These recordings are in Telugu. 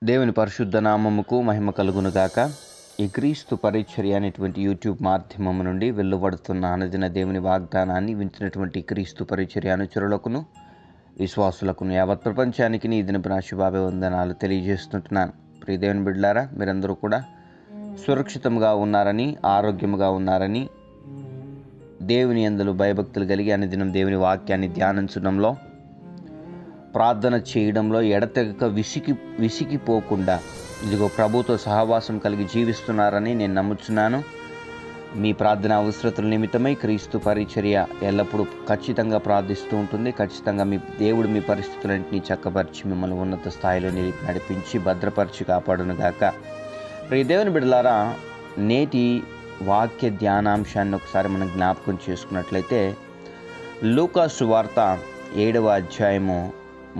దేవుని పరిశుద్ధ నామముకు మహిమ కలుగునుగాక. ఈ క్రీస్తు పరిచర్య అనేటువంటి యూట్యూబ్ మాధ్యమం నుండి వెలువడుతున్న అనుదిన దేవుని వాగ్దానాన్ని వింటున్నటువంటి క్రీస్తు పరిచర్య అనుచరులకును విశ్వాసులకును యావత్ ప్రపంచానికి ఈ దినపు నా శుభాభివందనాలు తెలియజేస్తుంటున్నాను. ప్రియ దేవుని బిడ్డలారా, మీరందరూ కూడా సురక్షితంగా ఉన్నారని, ఆరోగ్యముగా ఉన్నారని, దేవుని యందు భయభక్తులు కలిగి అనుదినం దేవుని వాక్యాన్ని ధ్యానించడంలో, ప్రార్థన చేయడంలో ఎడతెగక విసిగిపోకుండా ఇదిగో ప్రభుతో సహవాసం కలిగి జీవిస్తున్నారని నేను నమ్ముచున్నాను. మీ ప్రార్థన అవసరతల నిమిత్తమై క్రీస్తు పరిచర్య ఎల్లప్పుడూ ఖచ్చితంగా ప్రార్థిస్తూ ఉంటుంది. ఖచ్చితంగా మీ దేవుడు మీ పరిస్థితులన్నింటినీ చక్కపరిచి మిమ్మల్ని ఉన్నత స్థాయిలో నడిపించి భద్రపరిచి కాపాడునుగాక. ప్రియ దేవుని బిడ్డలారా, నేటి వాక్య ధ్యానాంశాన్ని ఒకసారి మనం జ్ఞాపకం చేసుకున్నట్లయితే లూకా సువార్త 7వ అధ్యాయము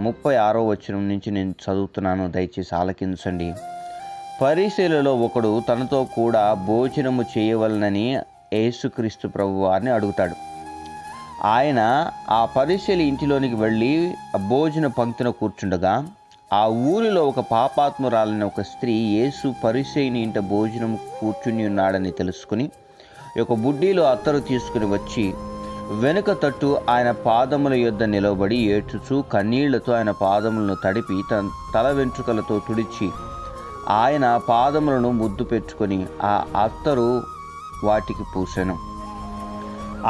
36వ వచనం నుంచి నేను చదువుతున్నాను, దయచేసి ఆలకించండి. పరిసయ్యులలో ఒకడు తనతో కూడా భోజనము చేయవలనని యేసుక్రీస్తు ప్రభువారిని అడుగుతాడు. ఆయన ఆ పరిసయ్యుల ఇంటిలోనికి వెళ్ళి భోజన పంక్తిన కూర్చుండగా ఆ ఊరిలో ఒక పాపాత్మురాలైన ఒక స్త్రీ యేసు పరిసయ్యుని ఇంట భోజనం కూర్చుని ఉన్నాడని తెలుసుకుని ఒక బుడ్డీలో అత్తరు తీసుకుని వచ్చి వెనుక తట్టు ఆయన పాదముల యొద్ద నిలబడి ఏడ్చుచూ కన్నీళ్లతో ఆయన పాదములను తడిపి తన తల వెంట్రుకలతో తుడిచి ఆయన పాదములను ముద్దు పెట్టుకొని ఆ అత్తరు వాటికి పూసెను.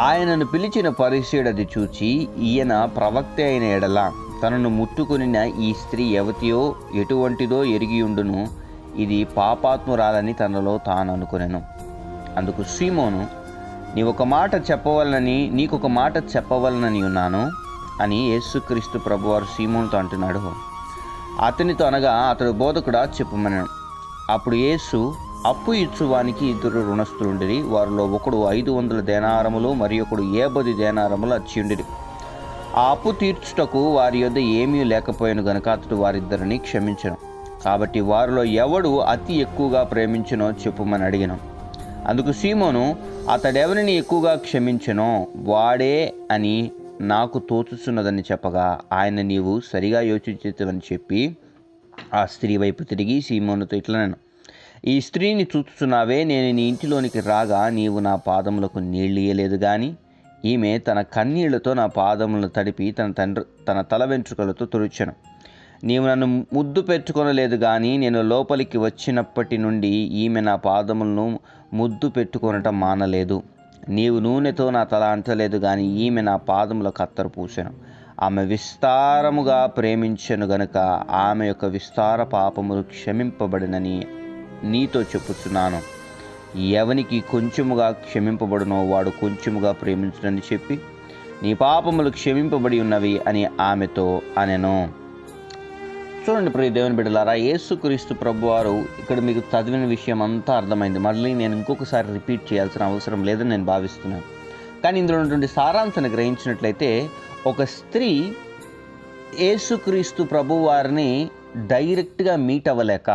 ఆయనను పిలిచిన పరిసయ్యుడు అది చూచి, ఈయన ప్రవక్త అయిన ఎడల తనను ముట్టుకొనిన ఈ స్త్రీ ఎవతియో ఎటువంటిదో ఎరిగియుండును, ఇది పాపాత్మురాలని తనలో తాను అనుకొనెను. అందుకు సీమోను, నీకొక మాట చెప్పవలనని ఉన్నాను అని యేసుక్రీస్తు ప్రభువారు సీమోనుతో అంటున్నాడు. అతనితో అనగా, అతడు బోధకుడా చెప్పుమన్నాడు. అప్పుడు యేసు, అప్పు ఇచ్చువానికి 2 రుణస్థులుండిరి. వారిలో ఒకడు 500 దేనారములు మరి ఒకడు 50 దేనారములు అచ్చియుండిరి. ఆ అప్పు తీర్చుటకు వారి యొద్ద ఏమీ లేకపోయాను గనుక అతడు వారిద్దరిని క్షమించెను. కాబట్టి వారిలో ఎవడు అతి ఎక్కువగా ప్రేమించెనో చెప్పుమని అడిగాను. అందుకు సీమోను, అతడెవరిని ఎక్కువగా క్షమించెనో వాడే అని నాకు తోచుచున్నదని చెప్పగా, ఆయన నీవు సరిగా యోచించేవని చెప్పి ఆ స్త్రీ వైపు తిరిగి సీమోనుతో ఇట్లనెను, ఈ స్త్రీని చూచుచున్నావే, నేను నీ ఇంటిలోనికి రాగా నీవు నా పాదములకు నీళ్ళియలేదు గాని ఈమె తన కన్నీళ్లతో నా పాదములను తడిపి తన తల వెంట్రుకలతో తుడిచెను. నీవు నన్ను ముద్దు పెట్టుకొనలేదు కానీ నేను లోపలికి వచ్చినప్పటి నుండి ఈమె నా పాదములను ముద్దు పెట్టుకొనటం మానలేదు. నీవు నూనెతో నా తల అంటలేదు కానీ ఈమె నా పాదములకు అత్తరు పూసెను. ఆమె విస్తారముగా ప్రేమించెను గనుక ఆమె యొక్క విస్తార పాపములు క్షమింపబడినని నీతో చెప్పుచున్నాను. ఎవనికి కొంచెముగా క్షమింపబడునో వాడు కొంచెముగా ప్రేమించునని చెప్పి, నీ పాపములు క్షమింపబడి ఉన్నవి అని ఆమెతో అనెను. చూడండి ప్రియ దేవుని బిడ్డలారా, యేసుక్రీస్తు ప్రభువారు ఇక్కడ మీకు చదివిన విషయం అంతా అర్థమైంది. మళ్ళీ నేను ఇంకొకసారి రిపీట్ చేయాల్సిన అవసరం లేదని నేను భావిస్తున్నాను. కానీ ఇందులో ఉన్నటువంటి సారాంశాన్ని గ్రహించినట్లయితే, ఒక స్త్రీ యేసుక్రీస్తు ప్రభువారిని డైరెక్ట్గా మీట్ అవ్వలేక,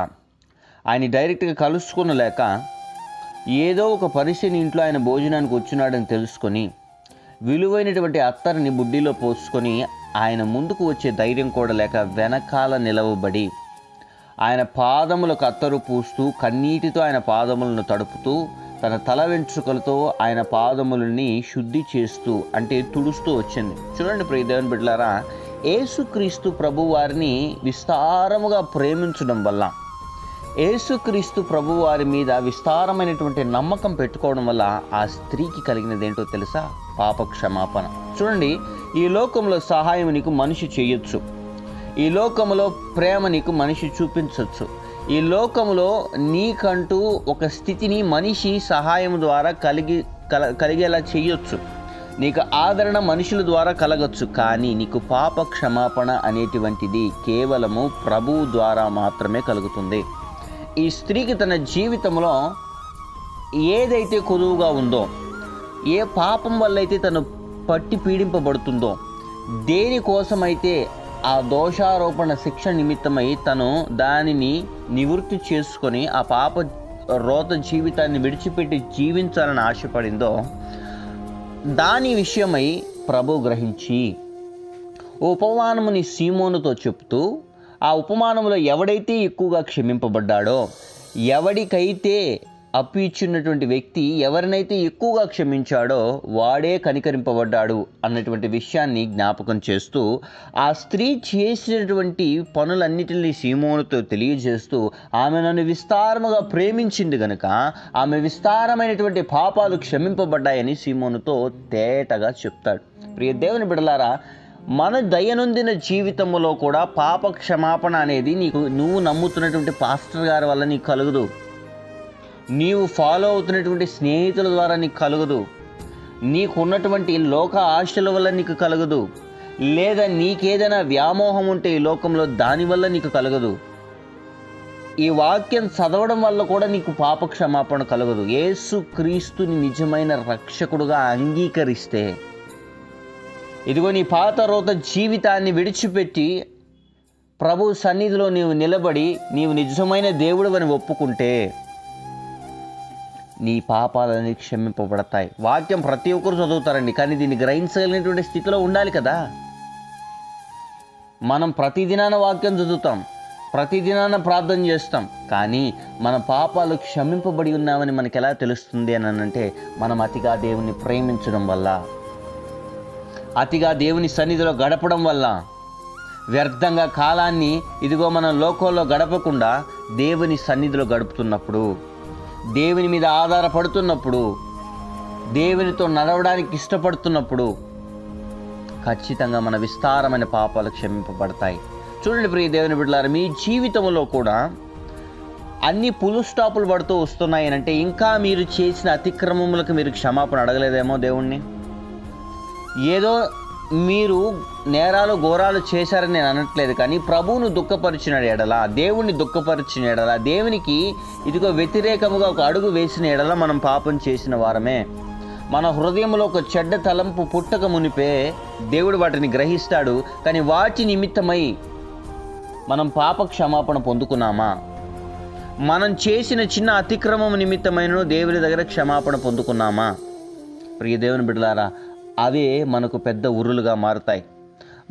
ఆయన డైరెక్ట్గా కలుసుకొనలేక, ఏదో ఒక పరిసయ్యుని ఇంట్లో ఆయన భోజనానికి వచ్చినాడని తెలుసుకొని విలువైనటువంటి అత్తరిని బుడ్డిలో పోసుకొని ఆయన ముందుకు వచ్చే ధైర్యం కూడా లేక వెనకాల నిలవబడి ఆయన పాదములకు అత్తరు పూస్తూ కన్నీటితో ఆయన పాదములను తడుపుతూ తన తల వెంట్రుకలతో ఆయన పాదములని శుద్ధి చేస్తూ అంటే తుడుస్తూ వచ్చింది. చూడండి ప్రియ దేవుని బిడ్డలారా, యేసుక్రీస్తు ప్రభువారిని విస్తారముగా ప్రేమించడం వల్ల, యేసుక్రీస్తు ప్రభువారి మీద విస్తారమైనటువంటి నమ్మకం పెట్టుకోవడం వల్ల ఆ స్త్రీకి కలిగినది ఏంటో తెలుసా? పాప క్షమాపణ. చూడండి, ఈ లోకంలో సహాయం నీకు మనిషి చేయొచ్చు, ఈ లోకంలో ప్రేమ నీకు మనిషి చూపించవచ్చు, ఈ లోకంలో నీకంటూ ఒక స్థితిని మనిషి సహాయం ద్వారా కలిగేలా చేయొచ్చు, నీకు ఆదరణ మనుషుల ద్వారా కలగచ్చు. కానీ నీకు పాప క్షమాపణ అనేటువంటిది కేవలము ప్రభువు ద్వారా మాత్రమే కలుగుతుంది. ఈ స్త్రీకి తన జీవితంలో ఏదైతే కొదువుగా ఉందో, ఏ పాపం వల్ల అయితే తను పట్టి పీడింపబడుతుందో, దేనికోసమైతే ఆ దోషారోపణ శిక్ష నిమిత్తమై తను దానిని నివృత్తి చేసుకొని ఆ పాప రోత జీవితాన్ని విడిచిపెట్టి జీవించాలని ఆశపడిందో, దాని విషయమై ప్రభు గ్రహించి ఉపమానముని సీమోనుతో చెప్తూ ఆ ఉపమానంలో ఎవడైతే ఎక్కువగా క్షమింపబడ్డాడో, ఎవడికైతే అప్పు ఇచ్చినటువంటి వ్యక్తి ఎవరినైతే ఎక్కువగా క్షమించాడో వాడే కనికరింపబడ్డాడు అన్నటువంటి విషయాన్ని జ్ఞాపకం చేస్తూ, ఆ స్త్రీ చేసినటువంటి పనులన్నిటినీ సీమోనుతో తెలియజేస్తూ, ఆమె నన్ను విస్తారముగా ప్రేమించింది గనుక ఆమె విస్తారమైనటువంటి పాపాలు క్షమింపబడ్డాయని సీమోనుతో తేటగా చెప్తాడు. ప్రియ దేవుని బిడ్డలారా, మన దైనందిన జీవితంలో కూడా పాప క్షమాపణ అనేది నువ్వు నమ్ముతున్నటువంటి పాస్టర్ గారి వల్ల నీకు కలుగదు, నీవు ఫాలో అవుతున్నటువంటి స్నేహితుల ద్వారా నీకు కలుగదు, నీకున్నటువంటి లోక ఆశల వల్ల నీకు కలగదు, లేదా నీకేదైనా వ్యామోహం ఉంటే ఈ లోకంలో దానివల్ల నీకు కలగదు. ఈ వాక్యం చదవడం వల్ల కూడా నీకు పాప క్షమాపణ కలగదు. యేసు క్రీస్తుని నిజమైన రక్షకుడుగా అంగీకరిస్తే, ఇదిగో నీ పాత రోత జీవితాన్ని విడిచిపెట్టి ప్రభు సన్నిధిలో నీవు నిలబడి నీవు నిజమైన దేవుడు అని ఒప్పుకుంటే నీ పాపాలని క్షమింపబడతాయి. వాక్యం ప్రతి ఒక్కరు చదువుతారండి, కానీ దీన్ని గ్రహించగలిగినటువంటి స్థితిలో ఉండాలి కదా. మనం ప్రతిదినాన వాక్యం చదువుతాం, ప్రతిదినాన ప్రార్థన చేస్తాం, కానీ మన పాపాలు క్షమింపబడి ఉన్నామని మనకు ఎలా తెలుస్తుంది అని అంటే, మనం అతిగా దేవుని ప్రేమించడం వల్ల, అతిగా దేవుని సన్నిధిలో గడపడం వల్ల, వ్యర్థంగా కాలాన్ని ఇదిగో మనం లోకంలో గడపకుండా దేవుని సన్నిధిలో గడుపుతున్నప్పుడు, దేవుని మీద ఆధారపడుతున్నప్పుడు, దేవునితో నడవడానికి ఇష్టపడుతున్నప్పుడు ఖచ్చితంగా మన విస్తారమైన పాపాలు క్షమింపబడతాయి. చూడండి ప్రియ దేవుని బిడ్డలారా, మీ జీవితంలో కూడా అన్ని పులు స్టాపులు పడుతూ వస్తున్నాయి అంటే ఇంకా మీరు చేసిన అతిక్రమములకు మీరు క్షమాపణ అడగలేదేమో దేవుణ్ణి. ఏదో మీరు నేరాలు ఘోరాలు చేశారని నేను అనట్లేదు, కానీ ప్రభువును దుఃఖపరిచిన ఎడల, దేవుణ్ణి దుఃఖపరిచిన ఎడల, దేవునికి ఇదిగో వ్యతిరేకముగా ఒక అడుగు వేసిన ఎడల మనం పాపం చేసిన వారమే. మన హృదయంలో ఒక చెడ్డ తలంపు పుట్టక మునిపే దేవుడు వాటిని గ్రహిస్తాడు, కానీ వాటి నిమిత్తమై మనం పాప క్షమాపణ పొందుకున్నామా? మనం చేసిన చిన్న అతిక్రమం నిమిత్తమైన దేవుని దగ్గర క్షమాపణ పొందుకున్నామా? ప్రియ దేవుని బిడ్డలారా, అవే మనకు పెద్ద ఉరులుగా మారుతాయి.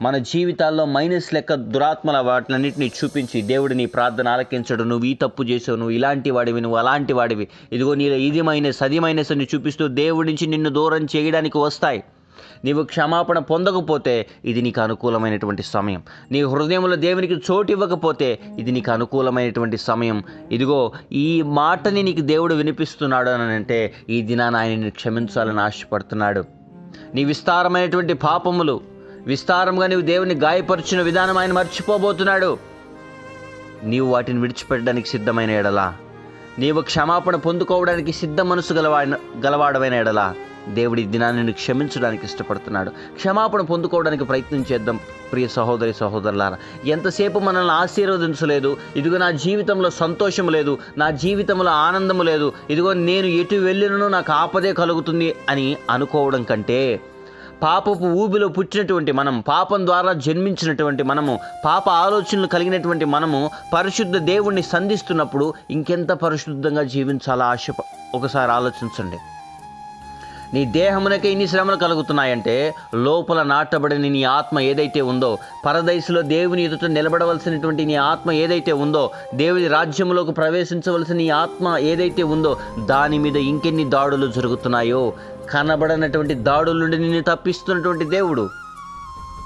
మన జీవితాల్లో మైనస్ లెక్క దురాత్మల వాటిలన్నింటినీ చూపించి దేవుడు నీ ప్రార్థన ఆలకించడు, నువ్వు ఈ తప్పు చేసావు, నువ్వు ఇలాంటి వాడివి, నువ్వు అలాంటి వాడివి, ఇదిగో నీలో ఇది మైనస్ అది మైనస్ అని చూపిస్తూ దేవుడి నుంచి నిన్ను దూరం చేయడానికి వస్తాయి. నీవు క్షమాపణ పొందకపోతే ఇది నీకు అనుకూలమైనటువంటి సమయం. నీ హృదయంలో దేవునికి చోటు ఇవ్వకపోతే ఇది నీకు అనుకూలమైనటువంటి సమయం. ఇదిగో ఈ మాటని నీకు దేవుడు వినిపిస్తున్నాడు అని అంటే ఈ దినాన ఆయనని క్షమించాలని ఆశపడుతున్నాడు. నీ విస్తారమైనటువంటి పాపములు, విస్తారంగా నీవు దేవుని గాయపరిచిన విధానం ఆయన మర్చిపోబోతున్నాడు. నీవు వాటిని విడిచిపెట్టడానికి సిద్ధమైన ఎడలా, నీవు క్షమాపణ పొందుకోవడానికి సిద్ధ మనసు గలవాడమైన ఎడలా దేవుడి దినాన్ని క్షమించడానికి ఇష్టపడుతున్నాడు. క్షమాపణ పొందుకోవడానికి ప్రయత్నం చేద్దాం ప్రియ సహోదరి సహోదరులారా. ఎంతసేపు మనల్ని ఆశీర్వదించలేదు, ఇదిగో నా జీవితంలో సంతోషం లేదు, నా జీవితంలో ఆనందము లేదు, ఇదిగో నేను ఎటు వెళ్ళినను నాకు ఆపదే కలుగుతుంది అని అనుకోవడం కంటే, పాపపు ఊబిలో పుట్టినటువంటి మనం, పాపం ద్వారా జన్మించినటువంటి మనము, పాప ఆలోచనలు కలిగినటువంటి మనము పరిశుద్ధ దేవుణ్ణి సంధిస్తున్నప్పుడు ఇంకెంత పరిశుద్ధంగా జీవించాలా ఒకసారి ఆలోచించండి. నీ దేహమునకే ఇన్ని శ్రమలు కలుగుతున్నాయంటే లోపల నాటబడిన నీ ఆత్మ ఏదైతే ఉందో, పరదైసులో దేవుని ఎదుట నిలబడవలసినటువంటి నీ ఆత్మ ఏదైతే ఉందో, దేవుని రాజ్యంలోకి ప్రవేశించవలసిన నీ ఆత్మ ఏదైతే ఉందో, దాని మీద ఇంకెన్ని దాడులు జరుగుతున్నాయో, కనబడనటువంటి దాడుల నుండి నిన్ను తప్పిస్తున్నటువంటి దేవుడు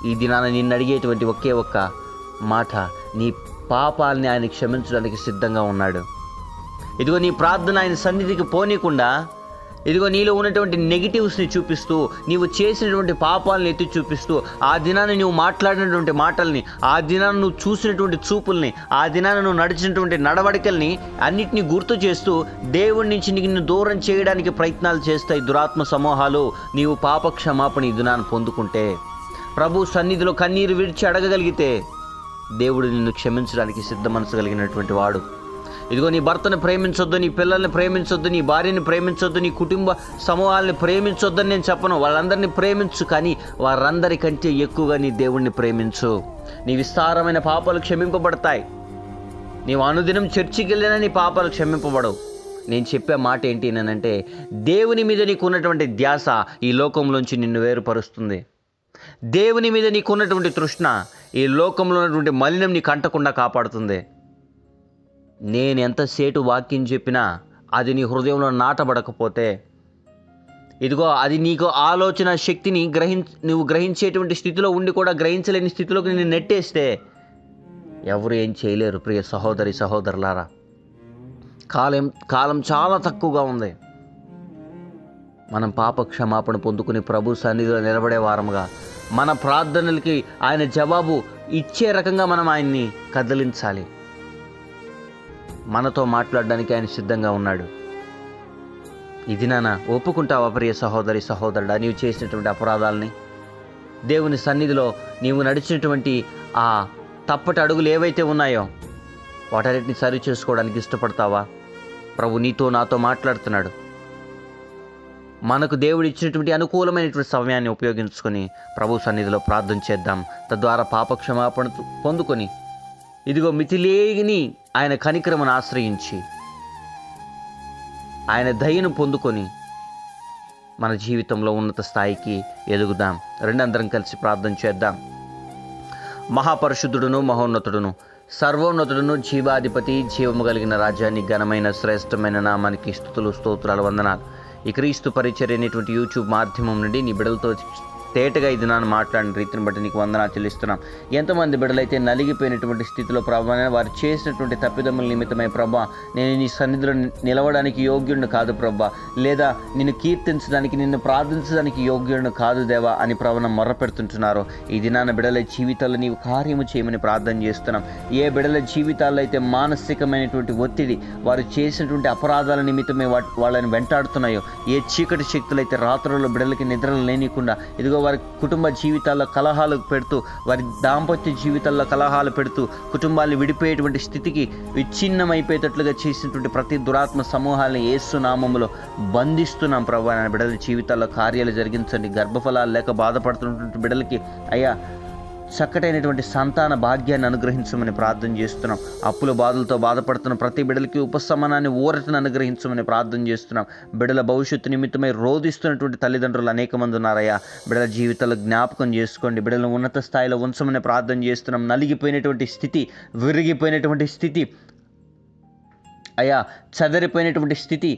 ఈ దినాన నిన్ను అడిగేటువంటి ఒకే ఒక్క మాట, నీ పాపాలని ఆయన క్షమించడానికి సిద్ధంగా ఉన్నాడు. ఇదిగో నీ ప్రార్థన ఆయన సన్నిధికి పోనీకుండా, ఇదిగో నీలో ఉన్నటువంటి నెగిటివ్స్ని చూపిస్తూ, నీవు చేసినటువంటి పాపాలను ఎత్తి చూపిస్తూ, ఆ దినాన్ని నువ్వు మాట్లాడినటువంటి మాటల్ని, ఆ దినాన్ని నువ్వు చూసినటువంటి చూపుల్ని, ఆ దినాన్ని నువ్వు నడిచినటువంటి నడవడికల్ని అన్నిటినీ గుర్తు చేస్తూ దేవుడి నుంచి నిన్ను దూరం చేయడానికి ప్రయత్నాలు చేస్తాయి దురాత్మ సమూహాలు. నీవు పాప క్షమాపణ ఈ దినాన్ని పొందుకుంటే, ప్రభు సన్నిధిలో కన్నీరు విడిచి అడగగలిగితే దేవుడు నిన్ను క్షమించడానికి సిద్ధ మనసు కలిగినటువంటి వాడు. ఇదిగో నీ భర్తను ప్రేమించొద్దు, నీ పిల్లల్ని ప్రేమించొద్దు, నీ భార్యని ప్రేమించొద్దు, నీ కుటుంబ సమూహాలని ప్రేమించొద్దని నేను చెప్పను. వాళ్ళందరినీ ప్రేమించు, కానీ వారందరికంటే ఎక్కువగా నీ దేవుణ్ణి ప్రేమించు. నీ విస్తారమైన పాపాలు క్షమింపబడతాయి. నీవు అనుదినం చర్చికి వెళ్ళినా నీ పాపాలు క్షమింపబడవు. నేను చెప్పే మాట ఏంటి అంటే, దేవుని మీద నీకు ఉన్నటువంటి ధ్యాస ఈ లోకంలోంచి నిన్ను వేరుపరుస్తుంది. దేవుని మీద నీకున్నటువంటి తృష్ణ ఈ లోకంలో ఉన్నటువంటి మలినం నీకు అంటకుండా కాపాడుతుంది. నేను ఎంతసేటు వాక్యం చెప్పినా అది నీ హృదయంలో నాటబడకపోతే, ఇదిగో అది నీకు ఆలోచన శక్తిని నువ్వు గ్రహించేటువంటి స్థితిలో ఉండి కూడా గ్రహించలేని స్థితిలోకి నేను నెట్టేస్తే ఎవరు ఏం చేయలేరు. ప్రియ సహోదరి సహోదరులారా, కాలం చాలా తక్కువగా ఉంది. మనం పాప క్షమాపణ పొందుకుని ప్రభు సన్నిధిలో నిలబడే వారముగా, మన ప్రార్థనలకి ఆయన జవాబు ఇచ్చే రకంగా మనం ఆయన్ని కదిలించాలి. మనతో మాట్లాడడానికి ఆయన సిద్ధంగా ఉన్నాడు. ఇది నాన్న ఒప్పుకుంటావా ప్రియ సహోదరి సహోదరుడా? నీవు చేసినటువంటి అపరాధాలని, దేవుని సన్నిధిలో నీవు నడిచినటువంటి ఆ తప్పటి అడుగులు ఏవైతే ఉన్నాయో వాటన్నిటిని సరి చేసుకోవడానికి ఇష్టపడతావా? ప్రభు నీతో నాతో మాట్లాడుతున్నాడు. మనకు దేవుడు ఇచ్చినటువంటి అనుకూలమైనటువంటి సమయాన్ని ఉపయోగించుకొని ప్రభు సన్నిధిలో ప్రార్థన చేద్దాం. తద్వారా పాపక్షమాపణ పొందుకొని ఇదిగో మితిలేని ఆయన కనికరమును ఆశ్రయించి ఆయన దయను పొందుకొని మన జీవితంలో ఉన్నత స్థాయికి ఎదుగుదాం. అందరం కలిసి ప్రార్థన చేద్దాం. మహాపరిశుద్ధుడును మహోన్నతుడును సర్వోన్నతుడును జీవాధిపతి జీవము కలిగిన రాజ్యాన్ని ఘనమైన శ్రేష్టమైన నామానికి స్తుతులు స్తోత్రాలు వందనాలు. ఈ క్రీస్తు పరిచర్య అనేటువంటి యూట్యూబ్ మాధ్యమం నుండి నీ బిడ్డలతో తేటగా ఇది నాన్న మాట్లాడిన రీతిని బట్టి నీకు వందనాలు చెల్లిస్తున్నాం. ఎంతమంది బిడ్డలైతే నలిగిపోయినటువంటి స్థితిలో ప్రభా, వారు చేసినటువంటి తప్పిదముల నిమిత్తమై ప్రభా, నేను నీ సన్నిధిలో నిలవడానికి యోగ్యుడిని కాదు ప్రభా, లేదా నిన్ను కీర్తించడానికి నిన్ను ప్రార్థించడానికి యోగ్యుడిని కాదు దేవా అని ప్రభావం మొర్రపెడుతుంటున్నారు. ఈ దినాన బిడ్డల జీవితాల్లో నీవు కార్యము చేయమని ప్రార్థన చేస్తున్నాం. ఏ బిడ్డల జీవితాల్లో అయితే మానసికమైనటువంటి ఒత్తిడి, వారు చేసినటువంటి అపరాధాల నిమిత్తమే వాళ్ళని వెంటాడుతున్నాయో, ఏ చీకటి శక్తులైతే రాత్రుల్లో బిడ్డలకి నిద్రలు లేనికుండా ఇదిగో వారి కుటుంబ జీవితాల్లో కలహాలు పెడుతూ, వారి దాంపత్య జీవితాల్లో కలహాలు పెడుతూ కుటుంబాన్ని విడిపోయేటువంటి స్థితికి విచ్ఛిన్నమైపోయేటట్లుగా చేసినటువంటి ప్రతి దురాత్మ సమూహాలను యేసు నామములో బంధిస్తున్నాం ప్రభా. బిడ్డల జీవితాల్లో కార్యాలు జరిగించండి. గర్భఫలాలు లేక బాధపడుతున్నటువంటి బిడ్డలకి అయ్యా చక్కటైనటువంటి సంతాన భాగ్యాన్ని అనుగ్రహించమని ప్రార్థన చేస్తున్నాం. అప్పుల బాధలతో బాధపడుతున్న ప్రతి బిడ్డలకి ఉపశమనాన్ని, ఊరటను అనుగ్రహించమని ప్రార్థన చేస్తున్నాం. బిడ్డల భవిష్యత్తు నిమిత్తమై రోధిస్తున్నటువంటి తల్లిదండ్రులు అనేక మంది ఉన్నారయ్యా. బిడ్డల జీవితాలు జ్ఞాపకం చేసుకోండి. బిడ్డలను ఉన్నత స్థాయిలో ఉంచమని ప్రార్థన చేస్తున్నాం. నలిగిపోయినటువంటి స్థితి, విరిగిపోయినటువంటి స్థితి అయ్యా, చెదరిపోయినటువంటి స్థితి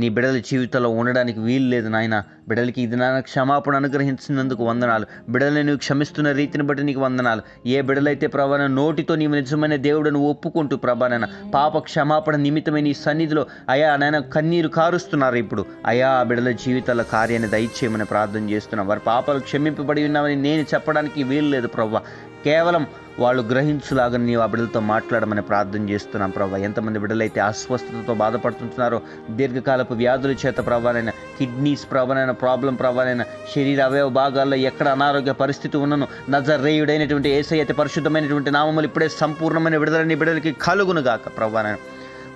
నీ బిడ్డల జీవితంలో ఉండడానికి వీలు లేదు నాయన. బిడ్డలకి ఇది నాన్న క్షమాపణ అనుగ్రహించినందుకు వందనాలు. బిడ్డలని నువ్వు క్షమిస్తున్న రీతిని బట్టి నీకు వందనాలు. ఏ బిడ్డలైతే ప్రభాన నోటితో నీవు నిజమైన దేవుడను ఒప్పుకుంటూ ప్రభానైనా పాప క్షమాపణ నిమిత్తమైన నీ సన్నిధిలో అయా నాయన కన్నీరు కారుస్తున్నారు. ఇప్పుడు అయా ఆ బిడ్డల జీవితాల కార్యాన్ని దయచేయమని ప్రార్థన చేస్తున్నాం. వారి పాపాలు క్షమింపబడి ఉన్నామని నేను చెప్పడానికి వీలు లేదు ప్రభా. కేవలం వాళ్ళు గ్రహించులాగా నీవు ఆ బిడ్డలతో మాట్లాడమని ప్రార్థన చేస్తున్నాం ప్రభా. ఎంతమంది బిడ్డలైతే అస్వస్థతతో బాధపడుతుంటున్నారో, దీర్ఘకాలపు వ్యాధుల చేత ప్రభానైనా, కిడ్నీస్ ప్రభానైనా ప్రాబ్లం ప్రభానైనా, శరీర అవయవ భాగాల్లో ఎక్కడ అనారోగ్య పరిస్థితి ఉన్నను నజరేయుడైనటువంటి యేసయ్య అతి పరిశుద్ధమైనటువంటి నామములు ఇప్పుడే సంపూర్ణమైన విడుదలని బిడ్డలకి కలుగును గాక ప్రభానైనా.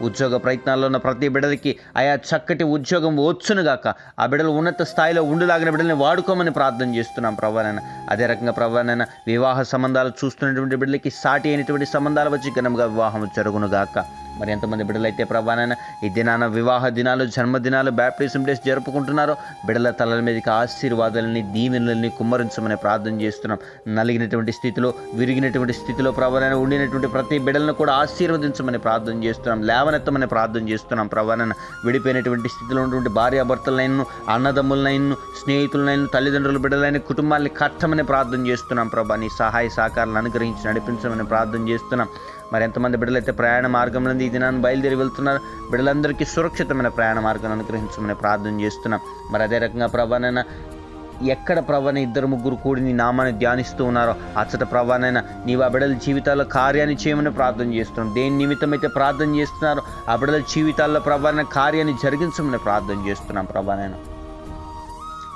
ఉద్యోగ ప్రయత్నాల్లో ఉన్న ప్రతి బిడ్డలకి ఆయా చక్కటి ఉద్యోగం వచ్చునుగాక. ఆ బిడ్డలు ఉన్నత స్థాయిలో ఉండులాగిన బిడ్డల్ని వాడుకోమని ప్రార్థన చేస్తున్నాం ప్రభానైనా. అదే రకంగా ప్రభానైనా వివాహ సంబంధాలు చూస్తున్నటువంటి బిడ్డలకి సాటి అయినటువంటి సంబంధాలు వచ్చి ఘనంగా వివాహం జరుగునుగాక. మరి ఎంతమంది బిడ్డలైతే ప్రభానైనా ఈ దినాన వివాహ దినాలు, జన్మదినాలు, బ్యాప్టిజం డేస్ జరుపుకుంటున్నారో బిడ్డల తలల మీదకి ఆశీర్వాదాలని, దీవెనలని కుమ్మరించమని ప్రార్థన చేస్తున్నాం. నలిగినటువంటి స్థితిలో, విరిగినటువంటి స్థితిలో ప్రభానైనా ఉండినటువంటి ప్రతి బిడ్డలను కూడా ఆశీర్వదించమని ప్రార్థన చేస్తున్నాం. లేవనెత్తమని ప్రార్థన చేస్తున్నాం ప్రభానైనా. విడిపోయినటువంటి స్థితిలో ఉన్నటువంటి భార్యాభర్తలైన, అన్నదమ్ములైన, స్నేహితులైన, తల్లిదండ్రుల బిడ్డలైన కుటుంబాన్ని కట్టమని ప్రార్థన చేస్తున్నాం ప్రభా. నీ సహాయ సహకారాలను అనుగ్రహించి నడిపించమని ప్రార్థన చేస్తున్నాం. మరి ఎంతమంది బిడ్డలైతే ప్రయాణ మార్గంలో ఈ దినాన్ని బయలుదేరి వెళ్తున్నారు, బిడ్డలందరికీ సురక్షితమైన ప్రయాణ మార్గాన్ని అనుగ్రహించమని ప్రార్థన చేస్తున్నాం. మరి అదే రకంగా ప్రభానైనా ఎక్కడ ప్రభాన 2-3 కూడి నీ నామాన్ని ధ్యానిస్తూ ఉన్నారో అచ్చట ప్రభానైనా నీవు ఆ బిడ్డల జీవితాల్లో కార్యాన్ని చేయమని ప్రార్థన చేస్తున్నాం. దేని నిమిత్తమైతే ప్రార్థన చేస్తున్నారో ఆ బిడ్డల జీవితాల్లో ప్రభాన కార్యాన్ని జరిగించమని ప్రార్థన చేస్తున్నాం ప్రభానైనా.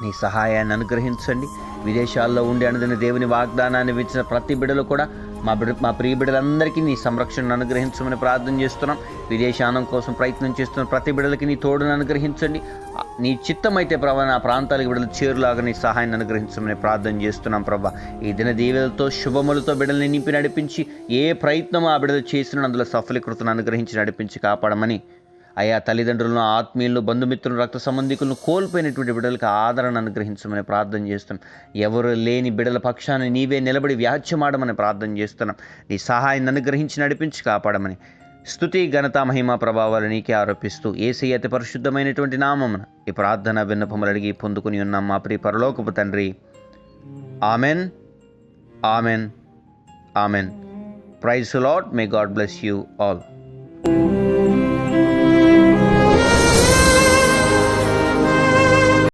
నీ సహాయాన్ని అనుగ్రహించండి. విదేశాల్లో ఉండి అనుదిన దేవుని వాగ్దానాన్ని ఇచ్చిన ప్రతి బిడ్డలు కూడా మా ప్రియ బిడ్డలందరికీ నీ సంరక్షణను అనుగ్రహించమని ప్రార్థన చేస్తున్నాం. విదేశానం కోసం ప్రయత్నం చేస్తున్న ప్రతి బిడ్డలకి నీ తోడును అనుగ్రహించండి. నీ చిత్తమైతే ప్రభా ఆ ప్రాంతాలకు బిడ్డలు చేరులాగా నీ సహాయాన్ని అనుగ్రహించమని ప్రార్థన చేస్తున్నాం ప్రభా. ఈ దిన దీవెలతో శుభములతో బిడ్డల్ని నింపి నడిపించి, ఏ ప్రయత్నం ఆ బిడ్డలు చేసిన అందులో సఫలీకృతను అనుగ్రహించి నడిపించి కాపాడమని అయా తల్లిదండ్రులను, ఆత్మీయులను, బంధుమిత్రులను, రక్త సంబంధికులను కోల్పోయినటువంటి బిడ్డలకు ఆదరణ అనుగ్రహించమని ప్రార్థన చేస్తున్నాం. ఎవరు లేని బిడ్డల పక్షాన్ని నీవే నిలబడి వ్యాజ్యమాడమని ప్రార్థన చేస్తున్నాం. నీ సహాయాన్ని అనుగ్రహించి నడిపించి కాపాడమని స్తుతి, ఘనత, మహిమ, ప్రభావాలు నీకే ఆరోపిస్తూ యేసయ్య అతి పరిశుద్ధమైనటువంటి నామమున ఈ ప్రార్థన విన్నపములు అడిగి పొందుకుని ఉన్నాం మా ప్రియ పరలోకపు తండ్రి. Amen, amen, amen. Praise the lord. May God bless you all.